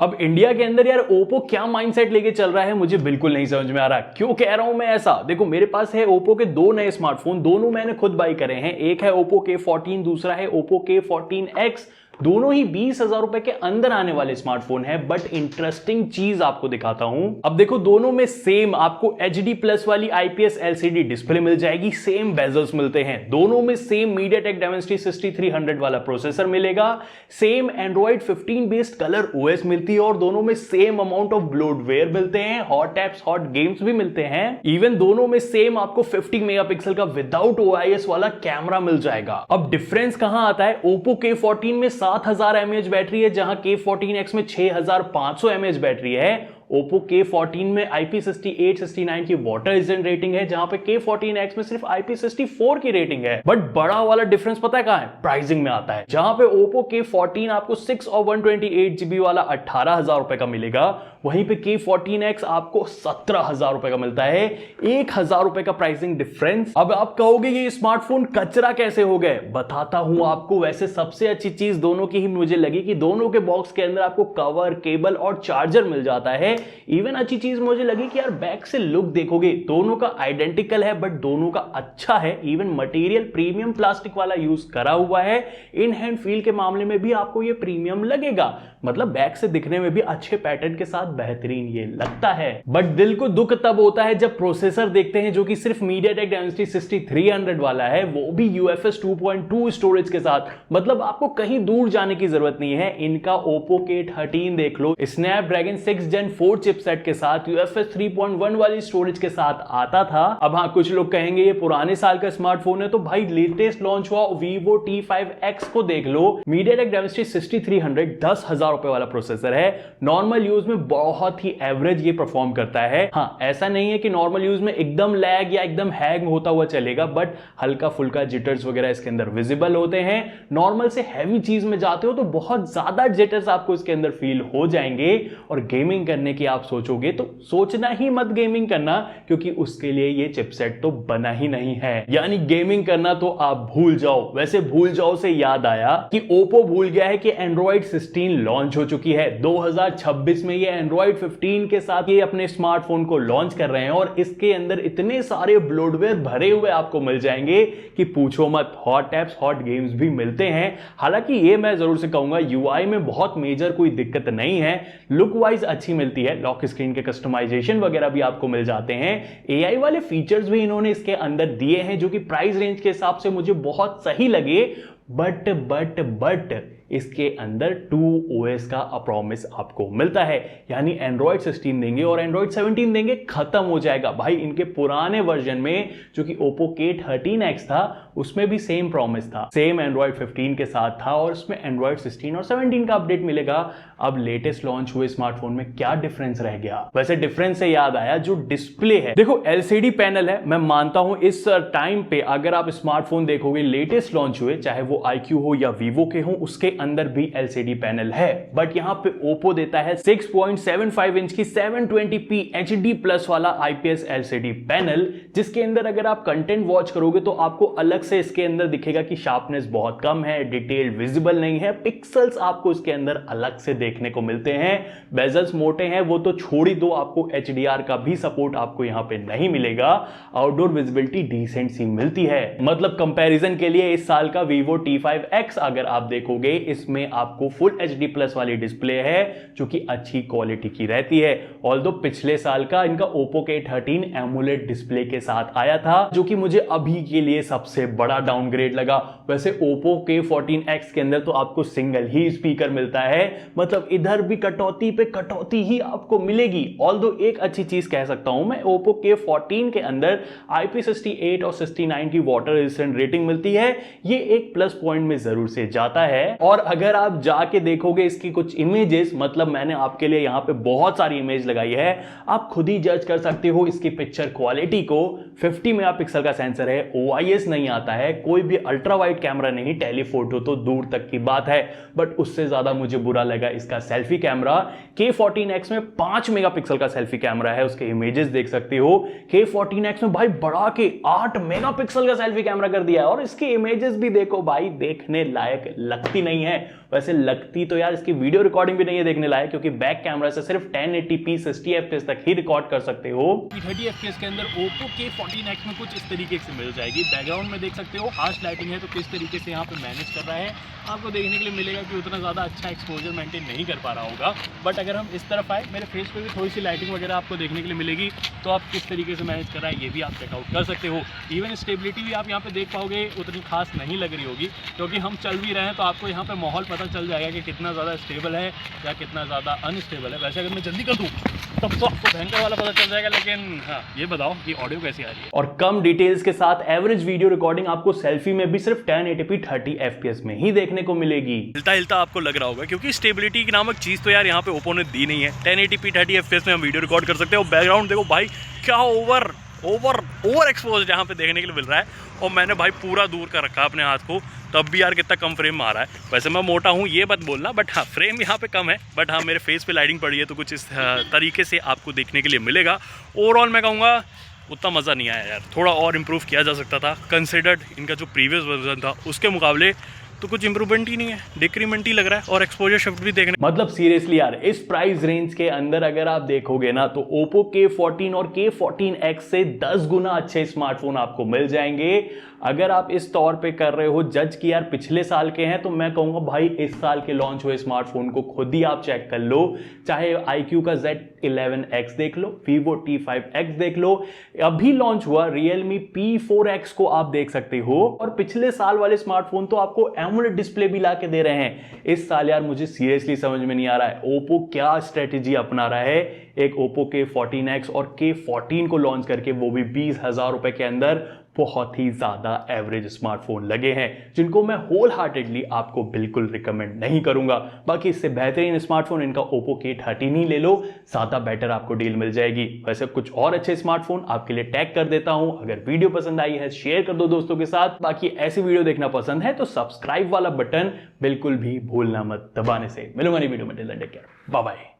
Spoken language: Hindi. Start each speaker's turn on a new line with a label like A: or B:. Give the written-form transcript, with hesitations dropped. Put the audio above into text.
A: अब इंडिया के अंदर यार ओप्पो क्या माइंडसेट लेके चल रहा है मुझे बिल्कुल नहीं समझ में आ रहा। क्यों कह रहा हूं मैं ऐसा? देखो मेरे पास है ओप्पो के दो नए स्मार्टफोन, दोनों मैंने खुद बाई करे हैं। एक है ओप्पो K14, दूसरा है ओप्पो K14X। दोनों ही 20,000 रुपए के अंदर आने वाले स्मार्टफोन है। बट इंटरेस्टिंग चीज आपको दिखाता हूं। अब देखो दोनों में सेम आपको HD प्लस वाली IPS LCD डिस्प्ले मिल जाएगी, सेम बेजल्स मिलते हैं। दोनों में सेम MediaTek Dimensity 6300 वाला प्रोसेसर मिलेगा, same Android 15 based colour OS मिलती है और दोनों में सेम अमाउंट ऑफ ब्लोटवेयर मिलते हैं, हॉट एप्स हॉट गेम्स भी मिलते हैं। इवन दोनों में सेम आपको 50 मेगापिक्सल का विदाउट OIS वाला कैमरा मिल जाएगा। अब डिफरेंस कहां आता है? Oppo K14 में 7000 mAh बैटरी है, जहां K14X में 6500 mAh बैटरी है। Oppo K14 में IP68 69 की वाटर रेजिस्टेंट रेटिंग है, जहां पे K14X में सिर्फ IP64 की रेटिंग है। बट बड़ा वाला डिफरेंस पता है कहां है? प्राइसिंग में आता है, जहां पे Oppo K14 आपको 6 और 128GB वाला 18,000 रुपए का मिलेगा, वहीं पे K14X आपको 17,000 रुपए का मिलता है। 1,000 रुपए का प्राइसिंग डिफरेंस। अब आप कहोगे ये स्मार्टफोन कचरा कैसे हो गए? बताता हूं आपको। वैसे सबसे अच्छी चीज दोनों की ही मुझे लगी कि दोनों के बॉक्स के अंदर आपको कवर, केबल और चार्जर मिल जाता है। इवन अच्छी चीज मुझे लगी कि यार बैक से लुक देखोगे दोनों का आइडेंटिकल है, बट दोनों का अच्छा है। इवन मटेरियल प्रीमियम प्लास्टिक वाला यूज करा हुआ है। इन हैंड फील के मामले में भी आपको ये प्रीमियम लगेगा, मतलब बैक से दिखने में भी अच्छे पैटर्न के साथ बेहतरीन ये लगता है। बट दिल को दुख तब होता है जब प्रोसेसर देखते हैं, जो कि सिर्फ MediaTek Dimensity 6300 वाला है, वो भी UFS 2.2 स्टोरेज के साथ। मतलब आपको कहीं दूर जाने की जरूरत नहीं है। इनका Oppo K13 देख लो, Snapdragon 6 Gen 4 चिपसेट के साथ UFS 3.1 वाली स्टोरेज के साथ आता था। अब हाँ, कुछ लोग कहेंगे ये पुराने साल का स्मार्टफोन है, तो भाई लेटेस्ट लॉन्च हुआ Vivo T5X को देख लो। MediaTek Dimensity 6300 10,000 रुपए वाला प्रोसेसर है। नॉर्मल यूज में बहुत ही एवरेज ये परफॉर्म करता है। हाँ, ऐसा नहीं है कि नॉर्मल यूज में एकदम लैग या एकदम हैंग होता हुआ चलेगा, बट हल्का फुल्का जिटर्स वगैरह इसके अंदर विजिबल होते हैं। नॉर्मल से हैवी चीज में जाते हो तो बहुत ज्यादा जिटर्स आपको इसके अंदर फील हो जाएंगे। और गेमिंग करने की आप सोचोगे तो सोचना ही मत गेमिंग करना, क्योंकि उसके लिए ये चिपसेट तो बना ही नहीं है। यानी गेमिंग करना तो आप भूल जाओ। वैसे भूल जाओ से याद आया कि Oppo भूल गया है कि Android 16 लॉन्च हो चुकी है। 2026 में ये Android 15 के साथ ये अपने स्मार्टफोन को लॉन्च कर रहे हैं और इसके अंदर इतने सारे ब्लोटवेयर भरे हुए आपको मिल जाएंगे कि पूछो मत। हॉट एप्स हॉट गेम्स भी मिलते हैं। हालांकि ये मैं जरूर से कहूंगा UI में बहुत मेजर कोई दिक्कत नहीं है, लुक वाइज अच्छी मिलती है। लॉक स्क्रीन के कस्टमाइजेशन वगैरह भी आपको मिल जाते हैं। AI वाले फीचर्स भी इन्होंने इसके अंदर दिए हैं, जो कि प्राइस रेंज के हिसाब से मुझे बहुत सही लगे। बट इसके अंदर 2OS का प्रॉमिस आपको मिलता है, यानी Android 16 देंगे और Android 17 देंगे, खत्म हो जाएगा। भाई इनके पुराने वर्जन में जो कि Oppo K13X था, उसमें भी सेम प्रॉमिस था, सेम Android 15 के साथ था और उसमें Android 16 और 17 का अपडेट मिलेगा। अब लेटेस्ट लॉन्च हुए स्मार्टफोन में क्या डिफरेंस रह गया? वैसे डिफरेंस से याद आया, जो डिस्प्ले है, देखो LCD पैनल है। मैं मानता हूं इस टाइम पे अगर आप स्मार्टफोन देखोगे लेटेस्ट लॉन्च हुए, चाहे वो IQ हो या Vivo के हो, उसके अंदर भी LCD पैनल है। बट यहां पे Oppo देता है 6.75 इंच की 720p HD प्लस वाला IPS LCD पैनल, जिसके अंदर अगर आप कंटेंट वॉच करोगे तो आपको अलग से इसके अंदर दिखेगा कि शार्पनेस बहुत कम है, डिटेल विजिबल नहीं है, पिक्सल्स आपको इसके अंदर अलग से देखने को मिलते हैं। बेजल्स मोटे हैं वो तो छोड़ ही दो, आपको HDR का भी सपोर्ट आपको यहां पे नहीं मिलेगा। आउटडोर विजिबिलिटी डिसेंट सी मिलती है। मतलब कंपैरिजन के लिए इस साल का Vivo T5X अगर आप देखोगे, इसमें आपको फुल HD प्लस वाली डिस्प्ले है, जो कि अच्छी क्वालिटी की रहती है। ऑल्दो पिछले साल का इनका Oppo K13 AMOLED डिस्प्ले के साथ आया था, जो कि मुझे अभी के लिए सबसे बड़ा डाउनग्रेड लगा। वैसे Oppo K14X के अंदर तो आपको सिंगल ही स्पीकर मिलता है, मतलब इधर भी कटौती पे कटौती ही आपको मिलेगी। ऑल्दो एक अच्छी चीज कह सकता हूं मैं, Oppo K14 के अंदर IP68 और 69 की वाटर रेजिस्टेंट रेटिंग मिलती है। ये एक प्लस पॉइंट में जरूर से जाता है। और अगर आप जाके देखोगे इसकी कुछ इमेजेस, मतलब मैंने आपके लिए यहां पे बहुत सारी इमेज लगाई है, आप खुद ही जज कर सकते हो इसकी पिक्चर क्वालिटी को। 50 मेगापिक्सल का सेंसर है, OIS नहीं आता है, कोई भी अल्ट्रा वाइड कैमरा नहीं, टेलीफोटो तो दूर तक की बात है। बट उससे ज्यादा मुझे बुरा लगा इसका सेल्फी कैमरा। K14X में 5 मेगापिक्सल का सेल्फी कैमरा है, उसके इमेजेस देख सकते हो। K14X में भाई बढ़ा के 8 मेगापिक्सल का सेल्फी कैमरा कर दिया है, और इसकी इमेजेस भी देखो भाई, देखने लायक लगती नहीं है। वैसे लगती तो यार इसकी वीडियो रिकॉर्डिंग भी नहीं है देखने लायक, क्योंकि बैक कैमरा से सिर्फ 1080p 60 fps तक ही रिकॉर्ड कर सकते हो। 30 fps के अंदर Oppo K14X में कुछ इस तरीके से मिल जाएगी। बैकग्राउंड में देख सकते हो हार्श लाइटिंग है, तो किस तरीके से यहाँ पे मैनेज कर रहा है आपको देखने के लिए मिलेगा कि उतना ज़्यादा अच्छा एक्सपोजर मेंटेन नहीं कर पा रहा होगा। बट अगर हम इस तरफ आए, मेरे फेस पे भी थोड़ी सी लाइटिंग वगैरह आपको देखने के लिए मिलेगी, तो आप किस तरीके से मैनेज कर रहा है ये भी आप चेकआउट कर सकते हो। इवन स्टेबिलिटी भी आप यहाँ पे देख पाओगे उतनी खास नहीं लग रही होगी, क्योंकि हम चल भी रहे हैं तो आपको यहाँ पे माहौल पता चल जाएगा कि कितना ज़्यादा स्टेबल है या कितना ज़्यादा अनस्टेबल है। वैसे अगर मैं जल्दी कर दूँ तब तो आपको भयंकर वाला पता चल जाएगा, लेकिन हाँ ये बताओ कि ऑडियो कैसी आ रही है। और कम डिटेल्स के साथ एवरेज वीडियो रिकॉर्डिंग आपको सेल्फी में भी सिर्फ 1080p 30 fps में ही देखने को मिलेगी। हिलता हिलता आपको लग रहा होगा, क्योंकि स्टेबिलिटी की नामक चीज तो यार यहाँ पे ओप्पो ने दी नहीं है। 1080p 30 fps में हम वीडियो रिकॉर्ड कर सकते हो। बैकग्राउंड देखो भाई क्या ओवर एक्सपोज यहाँ पे देखने के लिए मिल रहा है, और मैंने भाई पूरा दूर कर रखा है अपने हाथ को, तब भी यार कितना कम फ्रेम आ रहा है। वैसे मैं मोटा हूँ ये मत बोलना, बट हाँ फ्रेम यहाँ पे कम है, बट हाँ मेरे फेस पे लाइटिंग पड़ी है तो कुछ इस तरीके से आपको देखने के लिए मिलेगा। ओवरऑल मैं कहूँगा उतना मज़ा नहीं आया यार, थोड़ा और इम्प्रूव किया जा सकता था। कंसिडर्ड इनका जो प्रीवियस वर्जन था उसके मुकाबले तो कुछ इंप्रूवमेंट ही नहीं है, डिक्रीमेंट ही लग रहा है, और एक्सपोजर शिफ्ट भी देखने मतलब सीरियसली यार इस प्राइस रेंज के अंदर अगर आप देखोगे ना तो Oppo K14 और K14X से 10 गुना अच्छे स्मार्टफोन आपको मिल जाएंगे। अगर आप इस तौर पे कर रहे हो जज कि यार पिछले साल के हैं, तो मैं कहूंगा भाई इस साल के लॉन्च हुए स्मार्टफोन को खुद ही आप चेक कर लो। चाहे iQOO का Z11X देख लो, Vivo T5X देख लो, अभी लॉन्च हुआ Realme P4X को आप देख सकते हो, और पिछले साल वाले स्मार्टफोन तो आपको AMOLED डिस्प्ले भी ला के दे रहे हैं। इस साल यार मुझे सीरियसली समझ में नहीं आ रहा है Oppo क्या स्ट्रेटेजी अपना रहा है। एक Oppo K14X और K14 को लॉन्च करके वो भी 20,000 रुपए के अंदर बहुत ही ज्यादा एवरेज स्मार्टफोन लगे हैं, जिनको मैं होल हार्टेडली आपको बिल्कुल रिकमेंड नहीं करूंगा। बाकी इससे बेहतरीन स्मार्टफोन इनका Oppo K13 ही ले लो, ज्यादा बेटर आपको डील मिल जाएगी। वैसे कुछ और अच्छे स्मार्टफोन आपके लिए टैग कर देता हूं, अगर वीडियो पसंद आई है शेयर कर दो दोस्तों के साथ। बाकी ऐसी वीडियो देखना पसंद है तो सब्सक्राइब वाला बटन बिल्कुल भी भूलना मत दबाने से। मिलूंगा नई वीडियो में, टेक केयर, बाय बाय।